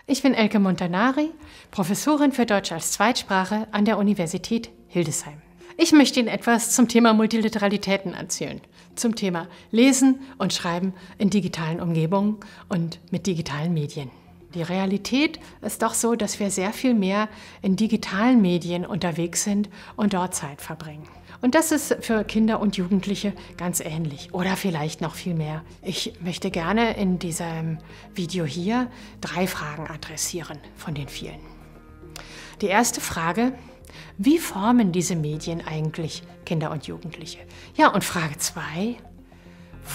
Ich bin Elke Montanari, Professorin für Deutsch als Zweitsprache an der Universität Hildesheim. Ich möchte Ihnen etwas zum Thema Multiliteralitäten erzählen, zum Thema Lesen und Schreiben in digitalen Umgebungen und mit digitalen Medien. Die Realität ist doch so, dass wir sehr viel mehr in digitalen Medien unterwegs sind und dort Zeit verbringen. Und das ist für Kinder und Jugendliche ganz ähnlich oder vielleicht noch viel mehr. Ich möchte gerne in diesem Video hier 3 Fragen adressieren von den vielen. Die erste Frage: Wie formen diese Medien eigentlich Kinder und Jugendliche? Ja, und Frage 2: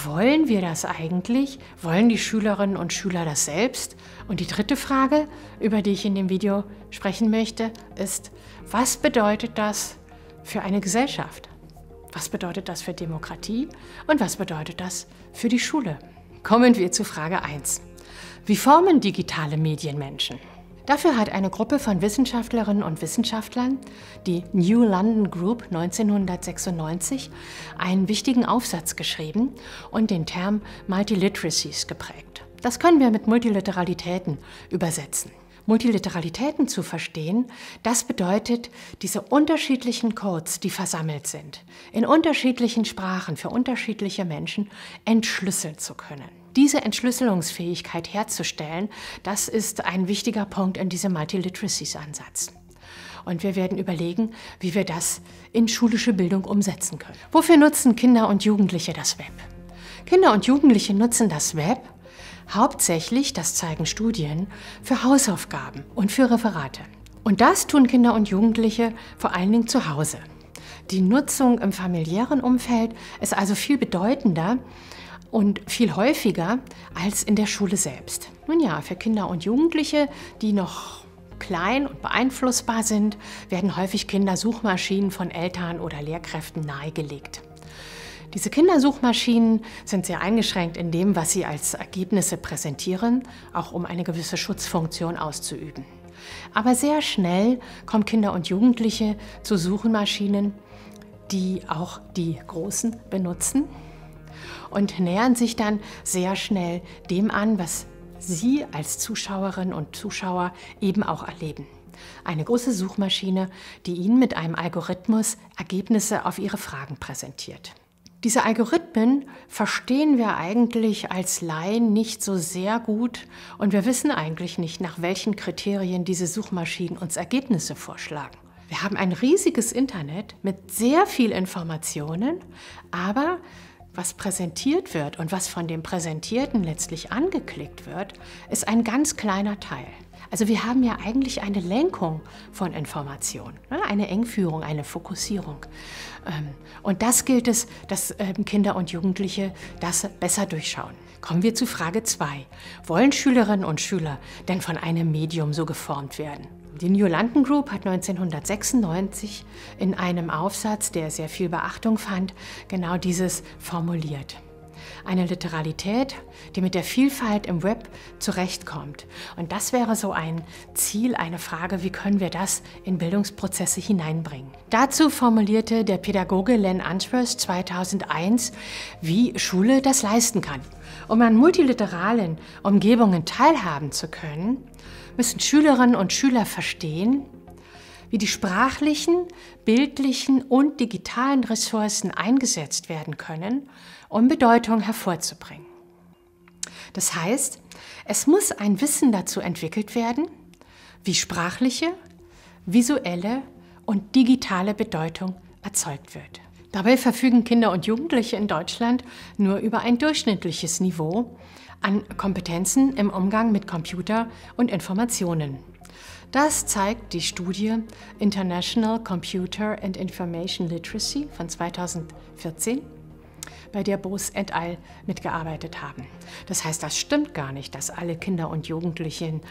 Wollen wir das eigentlich? Wollen die Schülerinnen und Schüler das selbst? Und die dritte Frage, über die ich in dem Video sprechen möchte, ist: Was bedeutet das für eine Gesellschaft? Was bedeutet das für Demokratie? Und was bedeutet das für die Schule? Kommen wir zu Frage 1. Wie formen digitale Medien Menschen? Dafür hat eine Gruppe von Wissenschaftlerinnen und Wissenschaftlern, die New London Group 1996, einen wichtigen Aufsatz geschrieben und den Term Multiliteracies geprägt. Das können wir mit Multiliteralitäten übersetzen. Multiliteralitäten zu verstehen, das bedeutet, diese unterschiedlichen Codes, die versammelt sind, in unterschiedlichen Sprachen für unterschiedliche Menschen entschlüsseln zu können. Diese Entschlüsselungsfähigkeit herzustellen, das ist ein wichtiger Punkt in diesem Multiliteracies-Ansatz. Und wir werden überlegen, wie wir das in schulische Bildung umsetzen können. Wofür nutzen Kinder und Jugendliche das Web? Kinder und Jugendliche nutzen das Web hauptsächlich, das zeigen Studien, für Hausaufgaben und für Referate. Und das tun Kinder und Jugendliche vor allen Dingen zu Hause. Die Nutzung im familiären Umfeld ist also viel bedeutender und viel häufiger als in der Schule selbst. Nun ja, für Kinder und Jugendliche, die noch klein und beeinflussbar sind, werden häufig Kindersuchmaschinen von Eltern oder Lehrkräften nahegelegt. Diese Kindersuchmaschinen sind sehr eingeschränkt in dem, was sie als Ergebnisse präsentieren, auch um eine gewisse Schutzfunktion auszuüben. Aber sehr schnell kommen Kinder und Jugendliche zu Suchmaschinen, die auch die Großen benutzen und nähern sich dann sehr schnell dem an, was sie als Zuschauerinnen und Zuschauer eben auch erleben. Eine große Suchmaschine, die ihnen mit einem Algorithmus Ergebnisse auf ihre Fragen präsentiert. Diese Algorithmen verstehen wir eigentlich als Laien nicht so sehr gut und wir wissen eigentlich nicht, nach welchen Kriterien diese Suchmaschinen uns Ergebnisse vorschlagen. Wir haben ein riesiges Internet mit sehr viel Informationen, aber was präsentiert wird und was von dem Präsentierten letztlich angeklickt wird, ist ein ganz kleiner Teil. Also wir haben ja eigentlich eine Lenkung von Informationen, eine Engführung, eine Fokussierung. Und das gilt es, dass Kinder und Jugendliche das besser durchschauen. Kommen wir zu Frage 2. Wollen Schülerinnen und Schüler denn von einem Medium so geformt werden? Die New London Group hat 1996 in einem Aufsatz, der sehr viel Beachtung fand, genau dieses formuliert. Eine Literalität, die mit der Vielfalt im Web zurechtkommt. Und das wäre so ein Ziel, eine Frage, wie können wir das in Bildungsprozesse hineinbringen. Dazu formulierte der Pädagoge Len Unsworth 2001, wie Schule das leisten kann. Um an multiliteralen Umgebungen teilhaben zu können, müssen Schülerinnen und Schüler verstehen, wie die sprachlichen, bildlichen und digitalen Ressourcen eingesetzt werden können, um Bedeutung hervorzubringen. Das heißt, es muss ein Wissen dazu entwickelt werden, wie sprachliche, visuelle und digitale Bedeutung erzeugt wird. Dabei verfügen Kinder und Jugendliche in Deutschland nur über ein durchschnittliches Niveau an Kompetenzen im Umgang mit Computer und Informationen. Das zeigt die Studie International Computer and Information Literacy von 2014, bei der Bose et al. Mitgearbeitet haben. Das heißt, das stimmt gar nicht, dass alle Kinder und Jugendlichen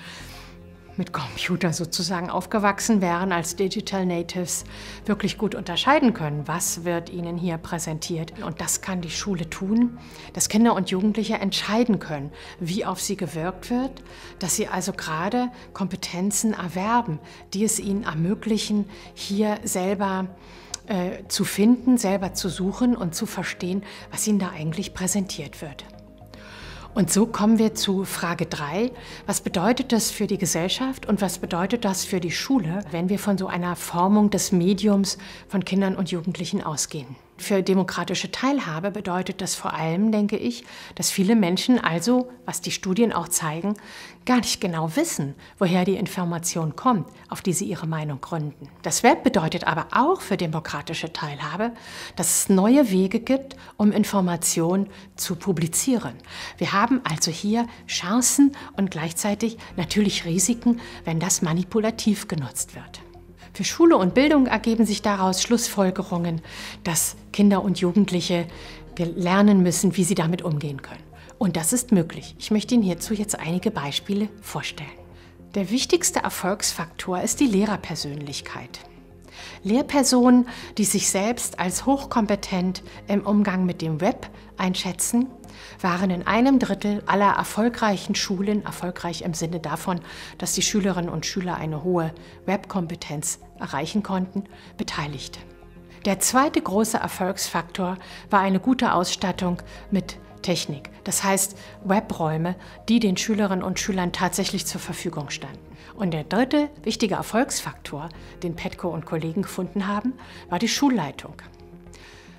mit Computer sozusagen aufgewachsen wären, als Digital Natives wirklich gut unterscheiden können, was wird ihnen hier präsentiert. Und das kann die Schule tun, dass Kinder und Jugendliche entscheiden können, wie auf sie gewirkt wird, dass sie also gerade Kompetenzen erwerben, die es ihnen ermöglichen, hier selber zu finden, selber zu suchen und zu verstehen, was ihnen da eigentlich präsentiert wird. Und so kommen wir zu Frage 3. Was bedeutet das für die Gesellschaft und was bedeutet das für die Schule, wenn wir von so einer Formung des Mediums von Kindern und Jugendlichen ausgehen? Für demokratische Teilhabe bedeutet das vor allem, denke ich, dass viele Menschen also, was die Studien auch zeigen, gar nicht genau wissen, woher die Information kommt, auf die sie ihre Meinung gründen. Das Web bedeutet aber auch für demokratische Teilhabe, dass es neue Wege gibt, um Information zu publizieren. Wir haben also hier Chancen und gleichzeitig natürlich Risiken, wenn das manipulativ genutzt wird. Für Schule und Bildung ergeben sich daraus Schlussfolgerungen, dass Kinder und Jugendliche lernen müssen, wie sie damit umgehen können. Und das ist möglich. Ich möchte Ihnen hierzu jetzt einige Beispiele vorstellen. Der wichtigste Erfolgsfaktor ist die Lehrerpersönlichkeit. Lehrpersonen, die sich selbst als hochkompetent im Umgang mit dem Web einschätzen, waren in 1/3 aller erfolgreichen Schulen, erfolgreich im Sinne davon, dass die Schülerinnen und Schüler eine hohe Webkompetenz erreichen konnten, beteiligt. Der zweite große Erfolgsfaktor war eine gute Ausstattung mit Technik, das heißt Webräume, die den Schülerinnen und Schülern tatsächlich zur Verfügung standen. Und der dritte wichtige Erfolgsfaktor, den Petko und Kollegen gefunden haben, war die Schulleitung.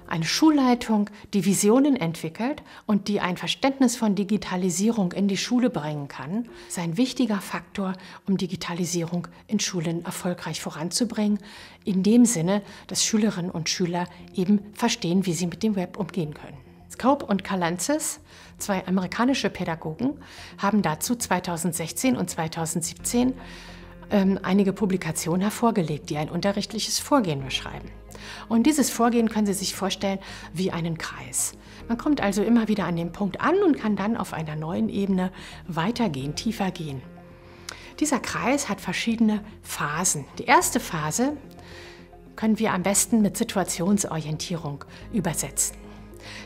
Eine Schulleitung, die Visionen entwickelt und die ein Verständnis von Digitalisierung in die Schule bringen kann, ist ein wichtiger Faktor, um Digitalisierung in Schulen erfolgreich voranzubringen, in dem Sinne, dass Schülerinnen und Schüler eben verstehen, wie sie mit dem Web umgehen können. Scope und Kalantzis, 2 amerikanische Pädagogen, haben dazu 2016 und 2017 einige Publikationen hervorgelegt, die ein unterrichtliches Vorgehen beschreiben. Und dieses Vorgehen können Sie sich vorstellen wie einen Kreis. Man kommt also immer wieder an den Punkt an und kann dann auf einer neuen Ebene weitergehen, tiefer gehen. Dieser Kreis hat verschiedene Phasen. Die erste Phase können wir am besten mit Situationsorientierung übersetzen.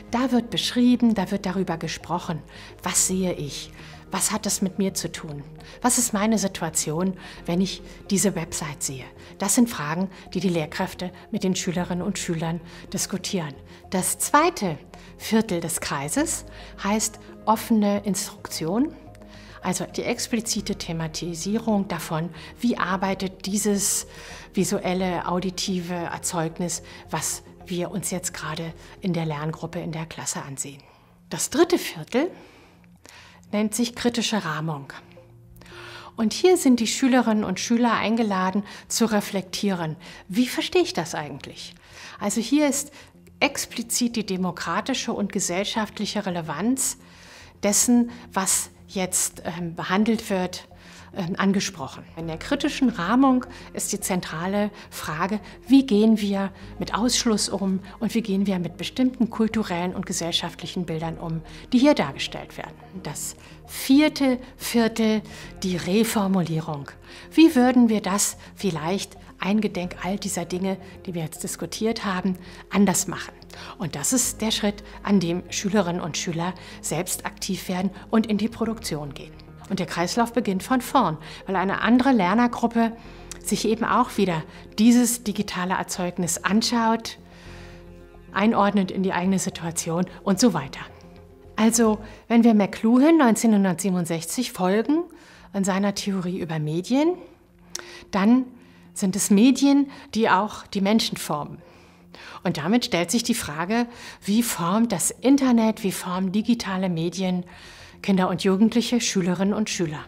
Da wird beschrieben, da wird darüber gesprochen, was sehe ich, was hat das mit mir zu tun, was ist meine Situation, wenn ich diese Website sehe. Das sind Fragen, die die Lehrkräfte mit den Schülerinnen und Schülern diskutieren. Das zweite Viertel des Kreises heißt offene Instruktion, also die explizite Thematisierung davon, wie arbeitet dieses visuelle, auditive Erzeugnis, was wir uns jetzt gerade in der Lerngruppe in der Klasse ansehen. Das dritte Viertel nennt sich kritische Rahmung. Und hier sind die Schülerinnen und Schüler eingeladen zu reflektieren. Wie verstehe ich das eigentlich? Also hier ist explizit die demokratische und gesellschaftliche Relevanz dessen, was jetzt behandelt wird, angesprochen. In der kritischen Rahmung ist die zentrale Frage, wie gehen wir mit Ausschluss um und wie gehen wir mit bestimmten kulturellen und gesellschaftlichen Bildern um, die hier dargestellt werden. Das vierte Viertel, die Reformulierung. Wie würden wir das vielleicht eingedenk all dieser Dinge, die wir jetzt diskutiert haben, anders machen? Und das ist der Schritt, an dem Schülerinnen und Schüler selbst aktiv werden und in die Produktion gehen. Und der Kreislauf beginnt von vorn, weil eine andere Lernergruppe sich eben auch wieder dieses digitale Erzeugnis anschaut, einordnet in die eigene Situation und so weiter. Also, wenn wir McLuhan 1967 folgen in seiner Theorie über Medien, dann sind es Medien, die auch die Menschen formen. Und damit stellt sich die Frage, wie formt das Internet, wie formen digitale Medien Kinder und Jugendliche, Schülerinnen und Schüler?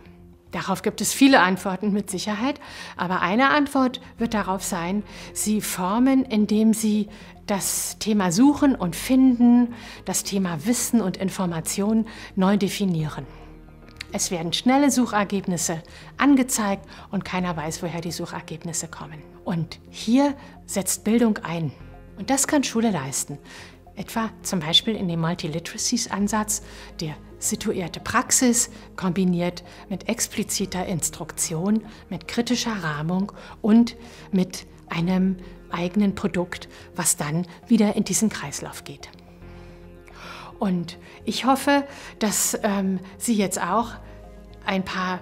Darauf gibt es viele Antworten mit Sicherheit, aber eine Antwort wird darauf sein, sie formen, indem sie das Thema Suchen und Finden, das Thema Wissen und Information neu definieren. Es werden schnelle Suchergebnisse angezeigt und keiner weiß, woher die Suchergebnisse kommen. Und hier setzt Bildung ein. Und das kann Schule leisten. Etwa zum Beispiel in dem Multiliteracies-Ansatz, der situierte Praxis kombiniert mit expliziter Instruktion, mit kritischer Rahmung und mit einem eigenen Produkt, was dann wieder in diesen Kreislauf geht. Und ich hoffe, dass Sie jetzt auch ein paar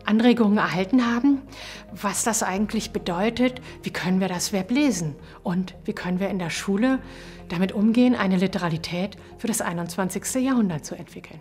Anregungen erhalten haben, was das eigentlich bedeutet, wie können wir das Web lesen und wie können wir in der Schule damit umgehen, eine Literalität für das 21. Jahrhundert zu entwickeln.